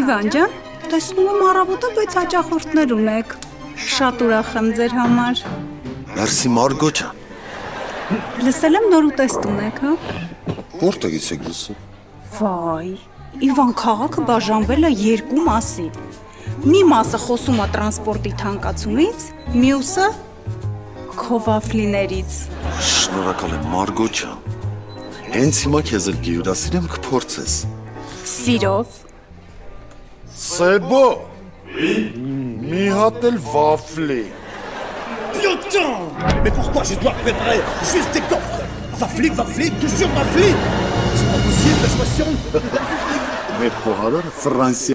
Իվան ջան, տեսնում եմ առավոտը 6 հաճախորդներ ունեք։ Շատ ուրախ եմ ձեր համար։ Մերսի Մարգո ջան։ Լսել եմ նոր ուտեստ ունեք, հա։ Որտեղից եք լսում։ Վայ, Իվան, քաղաքը բաժանվել է երկու մասի։ Մի մասը խոսում է տրանսպորտի թանկացումից, մյուսը քո վաֆլիներից։ Շնորհակալ եմ Մարգո ջան։ Հենց հիմա քեզ էլ գյուդասիրեմ կփորձես։ Սիրով։ Սեբո։ Mi hâte el vafli. Putain! Mais pourquoi je dois préparer juste des coffres? Vafli, toujours vafli! C'est pas possible, la situation! Mais pour alors, Francie.